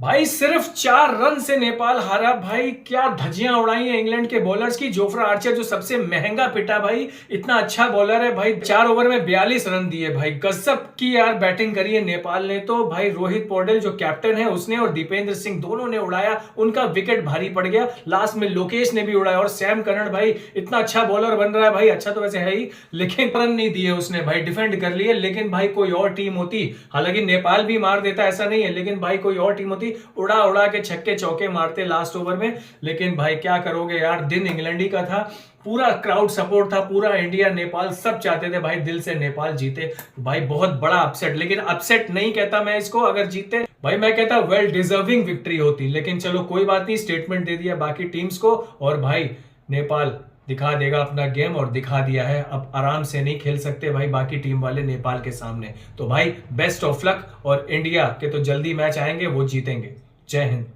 भाई सिर्फ 4 रन से नेपाल हारा। भाई क्या धज्जियां उड़ाई हैं इंग्लैंड के बॉलर्स की। जोफ्रा आर्चर जो सबसे महंगा पिटा भाई, इतना अच्छा बॉलर है भाई, 4 ओवर में 42 रन दिए भाई। गजब की यार बैटिंग करी है नेपाल ने तो। भाई रोहित पौडेल जो कैप्टन है उसने और दीपेंद्र सिंह दोनों ने उड़ाया, उनका विकेट भारी पड़ गया। लास्ट में लोकेश ने भी उड़ाया और सैम करन भाई इतना अच्छा बॉलर बन रहा है भाई, अच्छा तो वैसे है ही, लेकिन रन नहीं दिए उसने भाई, डिफेंड कर लिए। लेकिन भाई कोई और टीम होती, हालांकि नेपाल भी मार देता ऐसा नहीं है, लेकिन भाई कोई और टीम होती उड़ा उड़ा के छक्के चौके मारते लास्ट ओवर में। लेकिन भाई क्या करोगे यार, दिन इंग्लैंड ही का था। पूरा क्राउड सपोर्ट था, पूरा इंडिया नेपाल सब चाहते थे भाई दिल से नेपाल जीते। भाई बहुत बड़ा अपसेट, लेकिन अपसेट नहीं कहता मैं इसको। अगर जीते भाई मैं कहता वेल डिजर्विंग विक्ट्री होती, लेकिन चलो कोई बात नहीं, स्टेटमेंट दे दिया बाकी टीम्स को। और भाई नेपाल दिखा देगा अपना गेम, और दिखा दिया है। अब आराम से नहीं खेल सकते भाई बाकी टीम वाले नेपाल के सामने। तो भाई बेस्ट ऑफ लक, और इंडिया के तो जल्दी मैच आएंगे, वो जीतेंगे। जय हिंद।